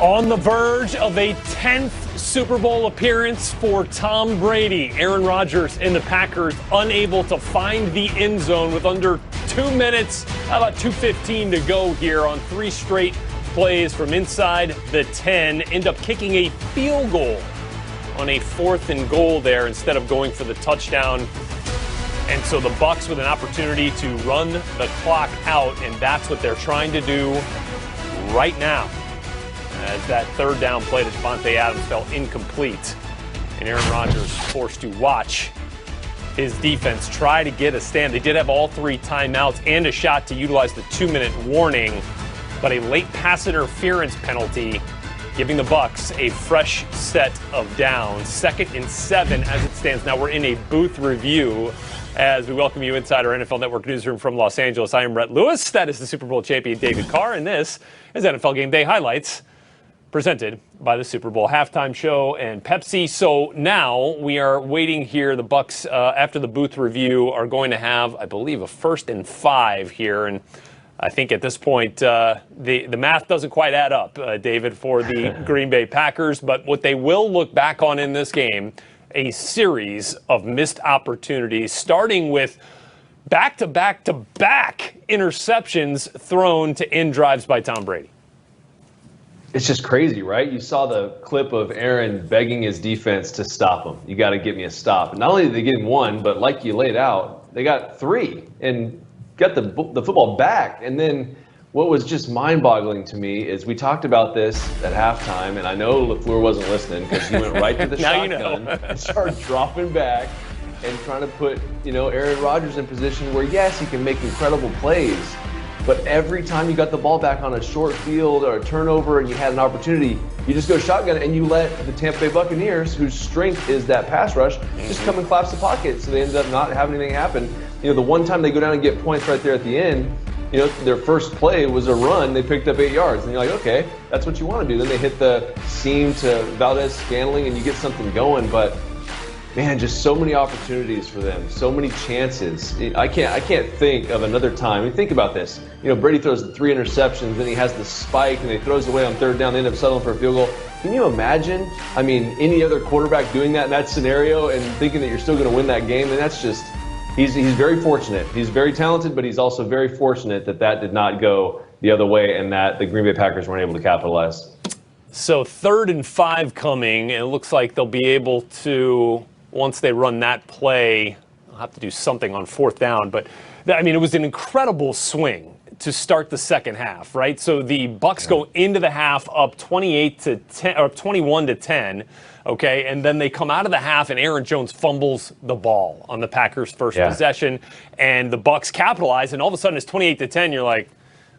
On the verge of a 10th Super Bowl appearance for Tom Brady, Aaron Rodgers and the Packers unable to find the end zone with under 2 minutes, about 2:15 to go here on 3 straight plays from inside the 10. End up kicking a field goal on a 4th and goal there instead of going for the touchdown. And so the Bucs with an opportunity to run the clock out, and that's what they're trying to do right now, as that 3rd down play to Davante Adams fell incomplete, and Aaron Rodgers forced to watch his defense try to get a stand. They did have all 3 timeouts and a shot to utilize the 2-minute warning, but a late pass interference penalty giving the Bucs a fresh set of downs. 2nd and 7 as it stands. Now we're in a booth review as we welcome you inside our NFL Network newsroom from Los Angeles. I am Brett Lewis. That is the Super Bowl champion David Carr, and this is NFL Game Day Highlights, presented by the Super Bowl halftime show and Pepsi. So now we are waiting here. The Bucs, after the booth review, are going to have, I believe, a 1st and 5 here. And I think at this point, the math doesn't quite add up, David, for the Green Bay Packers. But what they will look back on in this game, a series of missed opportunities, starting with back-to-back-to-back interceptions thrown to end drives by Tom Brady. It's just crazy, right? You saw the clip of Aaron begging his defense to stop him. You got to get me a stop. And not only did they get him 1, but like you laid out, they got 3 and got the football back. And then what was just mind-boggling to me is we talked about this at halftime, and I know LaFleur wasn't listening because he went right to the shotgun and started dropping back and trying to put, Aaron Rodgers in position where, yes, he can make incredible plays. But every time you got the ball back on a short field or a turnover and you had an opportunity, you just go shotgun and you let the Tampa Bay Buccaneers, whose strength is that pass rush, just come and collapse the pocket. So they ended up not having anything happen. The one time they go down and get points right there at the end, their first play was a run. They picked up 8 yards. And you're like, okay, that's what you want to do. Then they hit the seam to Valdez-Scantling and you get something going. But man, just so many opportunities for them, so many chances. I can't think of another time. I mean, think about this. Brady throws 3 interceptions, then he has the spike, and he throws away on 3rd down. They end up settling for a field goal. Can you imagine? I mean, any other quarterback doing that in that scenario and thinking that you're still going to win that game? And that's just, he's very fortunate. He's very talented, but he's also very fortunate that did not go the other way and that the Green Bay Packers weren't able to capitalize. So 3rd and 5 coming, and it looks like they'll be able to, once they run that play, I'll have to do something on 4th down. But, it was an incredible swing to start the second half, right? So the Bucs go into the half up 28-10 or 21-10, okay? And then they come out of the half and Aaron Jones fumbles the ball on the Packers' first possession, and the Bucs capitalize, and all of a sudden it's 28-10. You're like,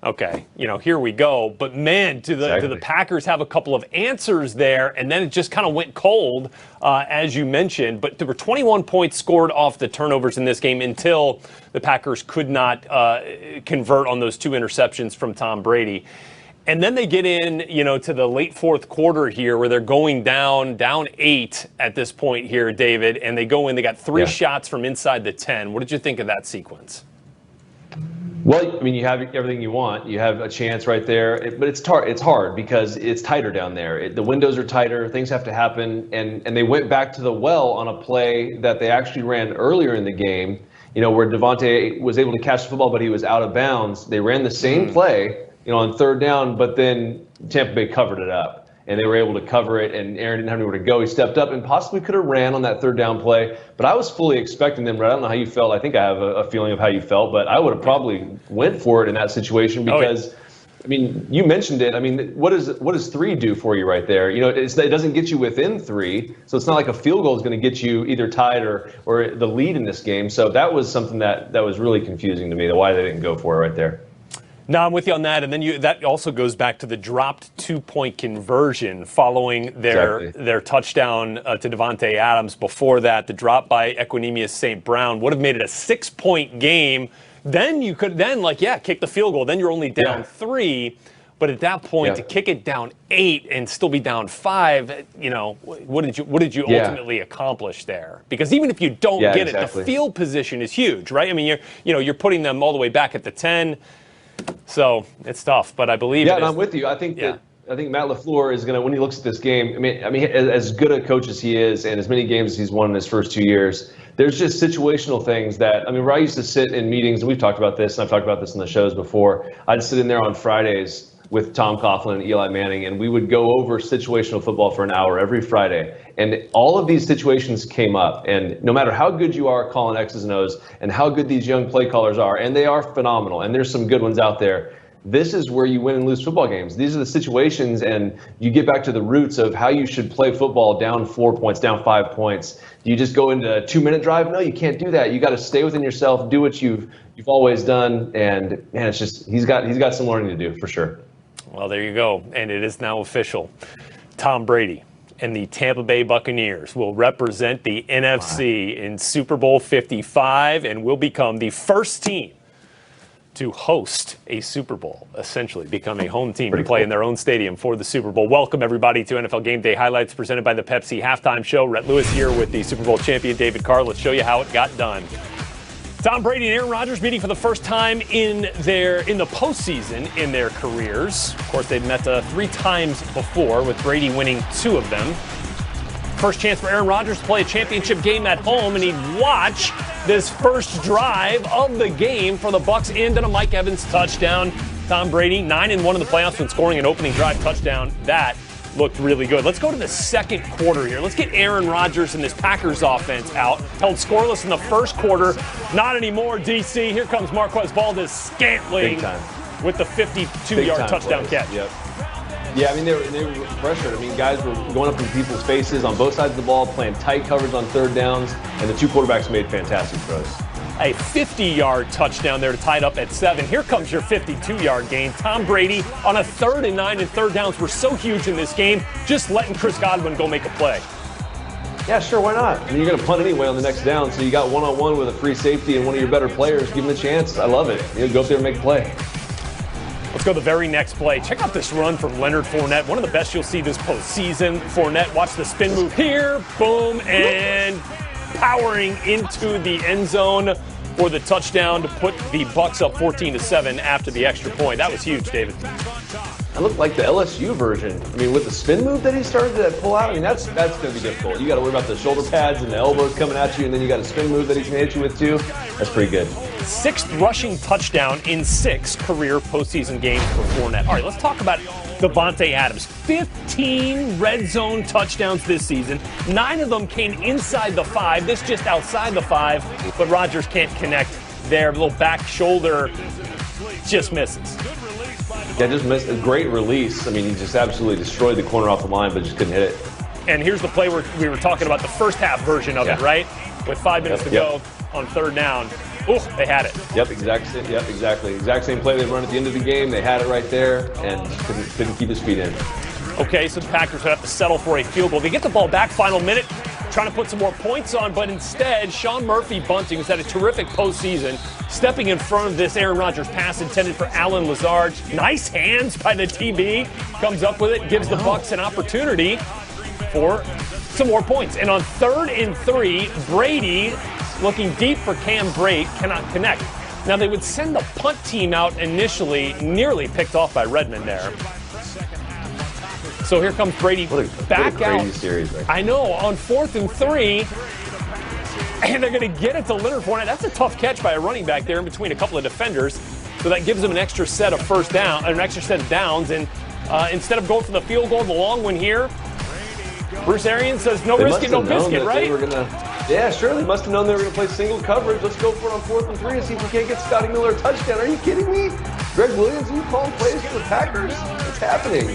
okay, here we go. But man, do the Packers have a couple of answers there, and then it just kind of went cold, as you mentioned. But there were 21 points scored off the turnovers in this game until the Packers could not convert on those 2 interceptions from Tom Brady. And then they get in, to the late 4th quarter here where they're going down 8 at this point here, David, and they go in. They got 3 shots from inside the 10. What did you think of that sequence? Well, you have everything you want. You have a chance right there, but it's hard because it's tighter down there. The windows are tighter. Things have to happen, and they went back to the well on a play that they actually ran earlier in the game, where Davante was able to catch the football, but he was out of bounds. They ran the same play, on 3rd down, but then Tampa Bay covered it up. And they were able to cover it, and Aaron didn't have anywhere to go. He stepped up and possibly could have ran on that 3rd down play. But I was fully expecting them. I don't know how you felt. I think I have a feeling of how you felt, but I would have probably went for it in that situation because, you mentioned it. What does 3 do for you right there? It doesn't get you within 3, so it's not like a field goal is going to get you either tied or the lead in this game. So that was something that was really confusing to me, why they didn't go for it right there. No, I'm with you on that. And then that also goes back to the dropped 2-point conversion following their touchdown to Davante Adams. Before that, the drop by Equanimeous St. Brown would have made it a 6-point game. Then you could kick the field goal. Then you're only down 3. But at that point, to kick it down 8 and still be down 5, what did you ultimately accomplish there? Because even if you don't get it, the field position is huge, right? You're putting them all the way back at the 10. So it's tough, but I believe. Yeah, and I'm with you. I think that I think Matt LaFleur is going to, when he looks at this game, I mean, as good a coach as he is and as many games as he's won in his first 2 years, there's just situational things that, I mean, where I used to sit in meetings, and we've talked about this, and I've talked about this in the shows before, I'd sit in there on Fridays with Tom Coughlin and Eli Manning, and we would go over situational football for an hour every Friday. And all of these situations came up, and no matter how good you are calling X's and O's and how good these young play callers are, and they are phenomenal, and there's some good ones out there, this is where you win and lose football games. These are the situations, and you get back to the roots of how you should play football down 4 points, down 5 points. Do you just go into a 2-minute drive? No, you can't do that. You got to stay within yourself, do what you've always done, and man, it's just he's got some learning to do for sure. Well, there you go, and it is now official. Tom Brady and the Tampa Bay Buccaneers will represent the NFC in Super Bowl 55 and will become the first team to host a Super Bowl, essentially become a home team to play in their own stadium for the Super Bowl. Welcome, everybody, to NFL Game Day Highlights presented by the Pepsi Halftime Show. Rhett Lewis here with the Super Bowl champion, David Carr. Let's show you how it got done. Tom Brady and Aaron Rodgers meeting for the first time in the postseason in their careers. Of course, they've met 3 times before, with Brady winning 2 of them. First chance for Aaron Rodgers to play a championship game at home, and he'd watch this first drive of the game for the Bucs end in a Mike Evans touchdown. Tom Brady, 9-1 in the playoffs when scoring an opening drive touchdown. That looked really good. Let's go to the second quarter here. Let's get Aaron Rodgers and this Packers offense out. Held scoreless in the first quarter. Not anymore, DC. Here comes Marquez Valdes-Scantling with the 52-yard touchdown catch. Yep. Yeah, I mean, they were pressured. I mean, guys were going up in people's faces on both sides of the ball, playing tight coverage on third downs, and the 2 quarterbacks made fantastic throws. A 50-yard touchdown there to tie it up at 7. Here comes your 52-yard gain. Tom Brady on a 3rd and 9 and third downs were so huge in this game, just letting Chris Godwin go make a play. Yeah, sure, why not? I mean, you're going to punt anyway on the next down, so you got one-on-one with a free safety and one of your better players. Give him a chance. I love it. You know, go up there and make a play. Let's go to the very next play. Check out this run from Leonard Fournette. One of the best you'll see this postseason. Fournette, watch the spin move here. Boom, and powering into the end zone for the touchdown to put the Bucs up 14-7 after the extra point. That was huge, David. That looked like the LSU version. I mean, with the spin move that he started to pull out, I mean, that's going to be difficult. You got to worry about the shoulder pads and the elbows coming at you, and then you got a spin move that he's going to hit you with too. That's pretty good. 6th rushing touchdown in 6 career postseason games for Fournette. All right, let's talk about Davante Adams. 15 red zone touchdowns this season. 9 of them came inside the 5. This just outside the 5, but Rodgers can't connect there. Little back shoulder just misses. Yeah, just missed a great release. I mean, he just absolutely destroyed the corner off the line, but just couldn't hit it. And here's the play where we were talking about the first half version of it, right? With 5 minutes to go on 3rd down. Ooh, they had it. Exactly. Exact same play they run at the end of the game. They had it right there and couldn't keep his feet in. Okay, so the Packers would have to settle for a field goal. They get the ball back, final minute, trying to put some more points on, but instead, Sean Murphy-Bunting, who's had a terrific postseason, stepping in front of this Aaron Rodgers pass intended for Allen Lazard. Nice hands by the TB. Comes up with it, gives the Bucs an opportunity for some more points. And on 3rd and 3, Brady looking deep for Cam Brate, cannot connect. Now, they would send the punt team out initially, nearly picked off by Redmond there. So here comes Brady back out. Series, right? I know, on 4th and 3, and they're going to get it to Leonard Fournette. That's a tough catch by a running back there in between a couple of defenders. So that gives them an extra set of an extra set of downs. And instead of going for the field goal, the long one here, Bruce Arians says no risk it, no biscuit, right? Yeah, sure. They must have known they were going to play single coverage. Let's go for it on 4th and 3 and see if we can't get Scotty Miller a touchdown. Are you kidding me? Greg Williams, are you calling plays for the Packers? What's happening?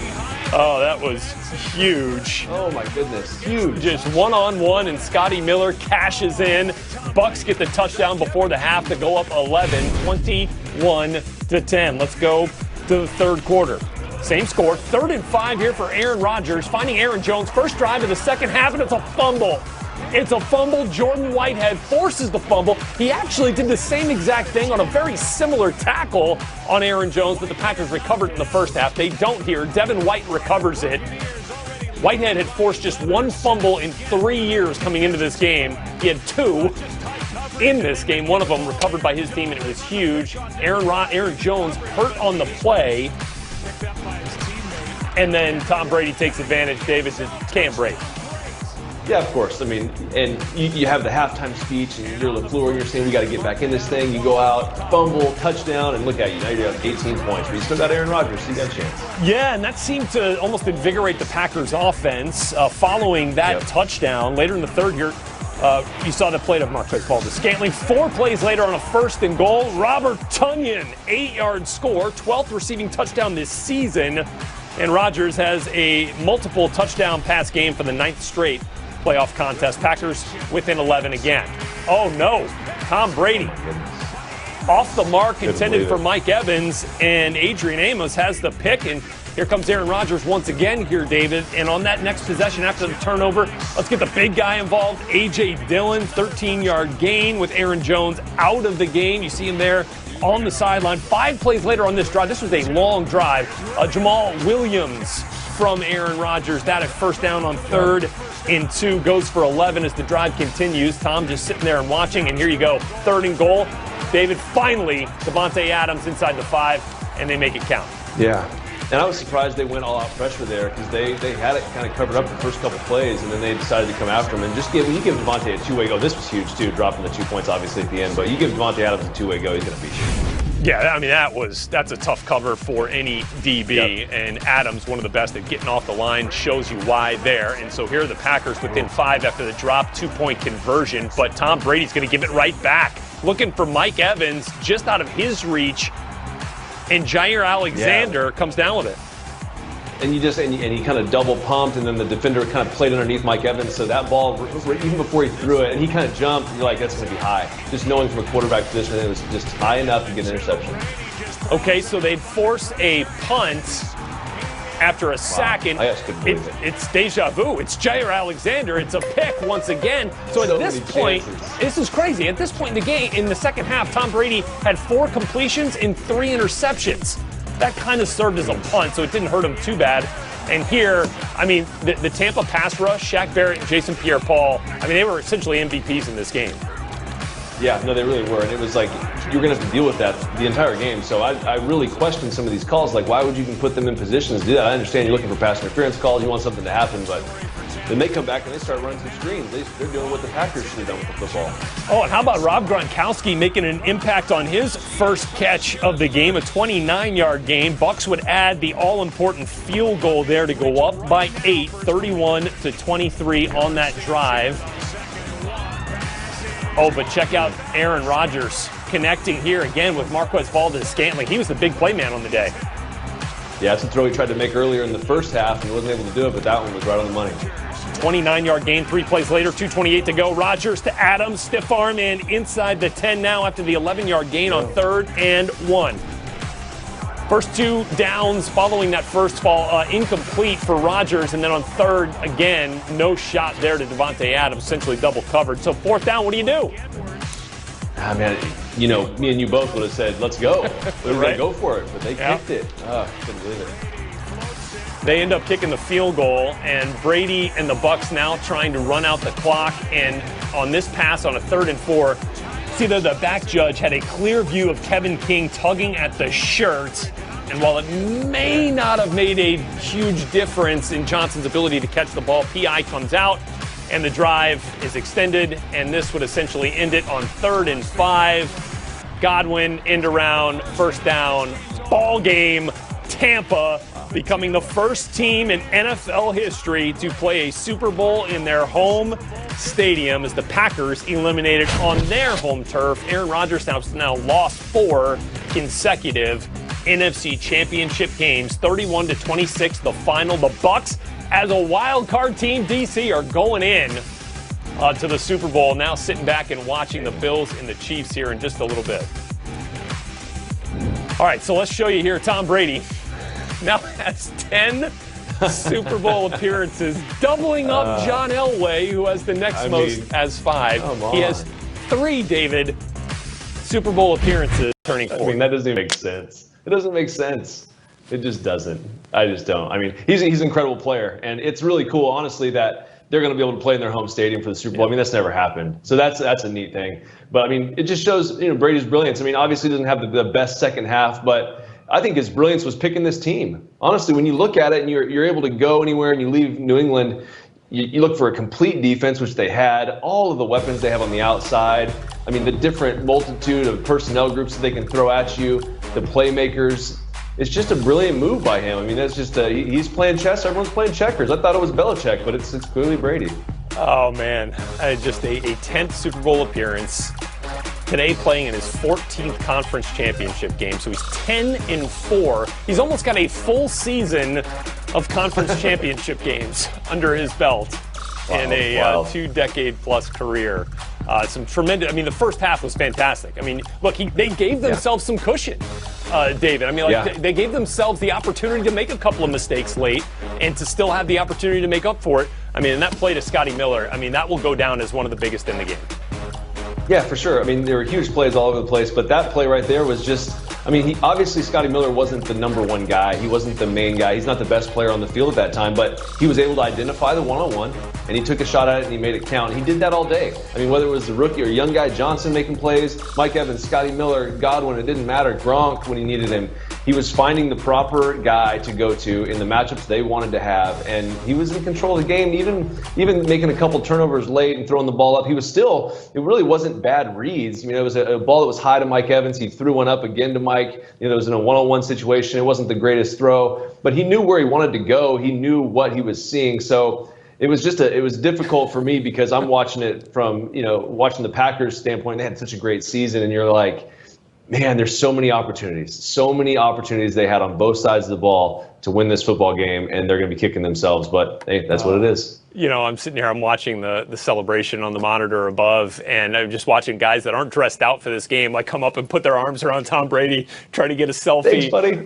Oh, that was huge. Oh, my goodness. Huge. Just one-on-one, and Scotty Miller cashes in. Bucs get the touchdown before the half to go up 11, 21-10. Let's go to the 3rd quarter. Same score, 3rd and 5 here for Aaron Rodgers, finding Aaron Jones. First drive of the second half, and it's a fumble. It's a fumble. Jordan Whitehead forces the fumble. He actually did the same exact thing on a very similar tackle on Aaron Jones, but the Packers recovered in the first half. They don't here. Devin White recovers it. Whitehead had forced just 1 fumble in 3 years coming into this game. He had 2 in this game. One of them recovered by his team, and it was huge. Aaron Jones hurt on the play. And then Tom Brady takes advantage, David, to Cam Brady. Yeah, of course. I mean, and you have the halftime speech, and you're LaFleur, and you're saying we got to get back in this thing. You go out, fumble, touchdown, and look at you. Now you're up 18 points, but you still got Aaron Rodgers, so you got a chance. Yeah, and that seemed to almost invigorate the Packers' offense following that touchdown. Later in the third here, you saw the play of Marquez Valdes-Scantling. 4 plays later on a 1st and goal, Robert Tonyan, 8-yard score, 12th receiving touchdown this season. And Rodgers has a multiple touchdown pass game for the 9th straight playoff contest. Packers within 11 again. Oh no, Tom Brady off the mark, intended for Mike Evans, and Adrian Amos has the pick, and here comes Aaron Rodgers once again here, David. And on that next possession after the turnover, let's get the big guy involved. A.J. Dillon, 13-yard gain with Aaron Jones out of the game. You see him there on the sideline. 5 plays later on this drive. This was a long drive. Jamal Williams from Aaron Rodgers. That at 1st down on 3rd and 2, goes for 11 as the drive continues. Tom just sitting there and watching, and here you go, 3rd and goal. David, finally, Davante Adams inside the 5, and they make it count. Yeah. And I was surprised they went all-out pressure there because they had it kind of covered up the first couple plays, and then they decided to come after him. And just when you give Davante a 2-way go, this was huge too, dropping the 2 points obviously at the end. But you give Davante Adams a 2-way go, he's going to beat you. Yeah, I mean, that's a tough cover for any DB. Yep. And Adams, one of the best at getting off the line, shows you why there. And so here are the Packers within 5 after the drop, 2-point conversion. But Tom Brady's going to give it right back, looking for Mike Evans just out of his reach. And Jair Alexander comes down with it. And he kind of double pumped, and then the defender kind of played underneath Mike Evans. So that ball, even before he threw it, and he kind of jumped, you're like, that's going to be high. Just knowing from a quarterback position, it was just high enough to get an interception. Okay, so they'd force a punt after a sack, and it's deja vu. It's Jair Alexander. It's a pick once again. So at this point, this is crazy. At this point in the game, in the second half, Tom Brady had 4 completions and 3 interceptions. That kind of served as a punt, so it didn't hurt him too bad. And here, I mean, the Tampa pass rush, Shaq Barrett and Jason Pierre-Paul, I mean, they were essentially MVPs in this game. Yeah, no, they really were. And it was like, you're going to have to deal with that the entire game. So I really questioned some of these calls. Like, why would you even put them in positions to do that? I understand you're looking for pass interference calls. You want something to happen. But then they come back and they start running some screens. They're doing what the Packers should have done with the football. Oh, and how about Rob Gronkowski making an impact on his first catch of the game, a 29-yard gain. Bucs would add the all-important field goal there to go up by 8, 31-23 on that drive. Oh, but check out Aaron Rodgers connecting here again with Marquez Valdes-Scantling. He was the big play man on the day. Yeah, that's a throw he tried to make earlier in the first half and wasn't able to do it, but that one was right on the money. 29-yard gain, 3 plays later, 2:28 to go. Rodgers to Adams, stiff arm and inside the 10 now after the 11-yard gain on 3rd and 1. First 2 downs following that first fall, incomplete for Rodgers, and then on 3rd, again, no shot there to Davante Adams, essentially double covered. So 4th down, what do you do? Ah, man, you know, me and you both would have said, let's go. We were going to go for it, but they kicked it. Oh, couldn't believe it. They end up kicking the field goal, and Brady and the Bucs now trying to run out the clock. And on this pass on a 3rd and 4, see that the back judge had a clear view of Kevin King tugging at the shirt. And while it may not have made a huge difference in Johnson's ability to catch the ball, PI comes out and the drive is extended, and this would essentially end it on 3rd and 5. Godwin, end around, 1st down, ball game. Tampa becoming the first team in NFL history to play a Super Bowl in their home stadium as the Packers eliminated on their home turf. Aaron Rodgers now lost 4 consecutive NFC Championship games, 31-26 the final. The Bucs, as a wild card team, DC, are going in to the Super Bowl, now sitting back and watching the Bills and the Chiefs here in just a little bit. All right, so let's show you here. Tom Brady now has 10 Super Bowl appearances, doubling up John Elway, who has the next most, as 5. He has 3, David, Super Bowl appearances, turning 4. I mean, that doesn't even make sense. It doesn't make sense. It just doesn't. I just don't. I mean, he's an incredible player, and it's really cool, honestly, that they're going to be able to play in their home stadium for the Super Bowl. I mean, that's never happened. So that's a neat thing. But, I mean, it just shows, Brady's brilliance. I mean, obviously he doesn't have the best second half, but I think his brilliance was picking this team. Honestly, when you look at it and you're able to go anywhere and you leave New England, you look for a complete defense, which they had, all of the weapons they have on the outside. I mean, the different multitude of personnel groups that they can throw at you, the playmakers. It's just a brilliant move by him. I mean, that's just he's playing chess. Everyone's playing checkers. I thought it was Belichick, but it's clearly Brady. Oh, man. Just a 10th Super Bowl appearance. Today playing in his 14th conference championship game. So he's 10-4. He's almost got a full season of conference championship games under his belt in a 2-decade-plus career. Some tremendous. I mean, the first half was fantastic. I mean, look, they gave themselves some cushion, David. I mean, they gave themselves the opportunity to make a couple of mistakes late and to still have the opportunity to make up for it. I mean, and that play to Scotty Miller, I mean, that will go down as one of the biggest in the game. Yeah, for sure. I mean, there were huge plays all over the place, but that play right there was just, I mean, obviously Scotty Miller wasn't the number one guy. He wasn't the main guy. He's not the best player on the field at that time, but he was able to identify the one-on-one, and he took a shot at it and he made it count. He did that all day. I mean, whether it was the rookie or young guy, Johnson making plays, Mike Evans, Scotty Miller, Godwin, it didn't matter. Gronk when he needed him. He was finding the proper guy to go to in the matchups they wanted to have, and he was in control of the game, even making a couple turnovers late and throwing the ball up. He was still, it really wasn't bad reads. You know, it was a ball that was high to Mike Evans. He threw one up again to Mike. You know, it was in a one-on-one situation. It wasn't the greatest throw, but he knew where he wanted to go. He knew what he was seeing. So it was difficult for me because I'm watching it from, watching the Packers standpoint. They had such a great season, and you're like, man, there's so many opportunities they had on both sides of the ball to win this football game, and they're going to be kicking themselves. But hey, that's what it is. You know, I'm sitting here, I'm watching the celebration on the monitor above, and I'm just watching guys that aren't dressed out for this game, like come up and put their arms around Tom Brady, trying to get a selfie. Thanks, buddy.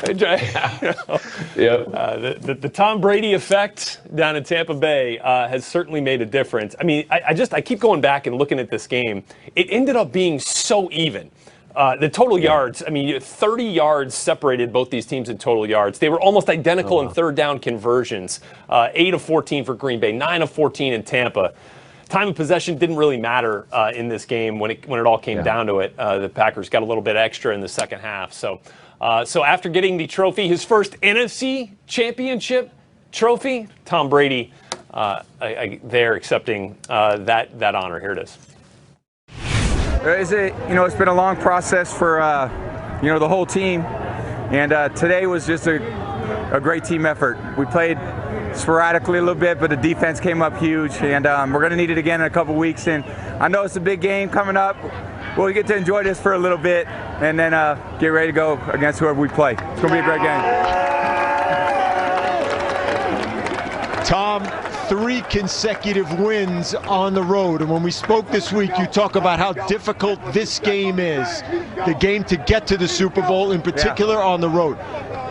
The Tom Brady effect down in Tampa Bay has certainly made a difference. I mean, I keep going back and looking at this game. It ended up being so even. The total yards, I mean, 30 yards separated both these teams in total yards. They were almost identical in third down conversions. 8 of 14 for Green Bay, 9 of 14 in Tampa. Time of possession didn't really matter in this game when it all came down to it. The Packers got a little bit extra in the second half. So after getting the trophy, his first NFC championship trophy, Tom Brady there accepting that honor. Here it is. It's been a long process for the whole team, and today was just a great team effort. We played sporadically a little bit, but the defense came up huge, and we're going to need it again in a couple weeks. And I know it's a big game coming up. We'll get to enjoy this for a little bit, and then get ready to go against whoever we play. It's going to be a great game. Tom, 3 consecutive wins on the road, and when we spoke this week, you talk about how difficult this game is, the game to get to the Super Bowl, in particular on the road.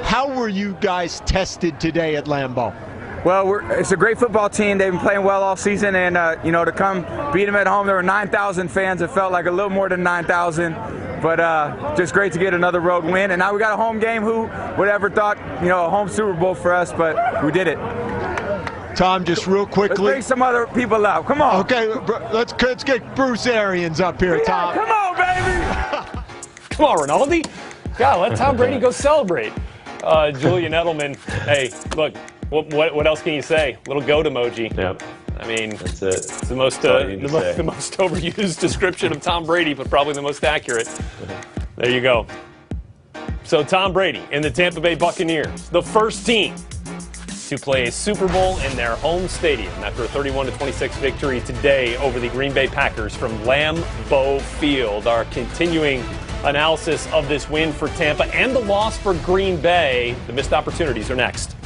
How were you guys tested today at Lambeau? Well, it's a great football team. They've been playing well all season, and to come beat them at home, there were 9,000 fans. It felt like a little more than 9,000, but just great to get another road win. And now we got a home game. Who would ever thought, a home Super Bowl for us? But we did it. Tom, just real quickly. Let's bring some other people out. Come on. Okay, let's get Bruce Arians up here, Tom. Come on, baby. Come on, Rinaldi. Yeah, let Tom Brady go celebrate. Julian Edelman. Hey, look, what else can you say? Little goat emoji. Yep. I mean, that's it. It's the most overused description of Tom Brady, but probably the most accurate. There you go. So Tom Brady and the Tampa Bay Buccaneers, the first team to play a Super Bowl in their home stadium after a 31-26 victory today over the Green Bay Packers from Lambeau Field. Our continuing analysis of this win for Tampa and the loss for Green Bay. The missed opportunities are next.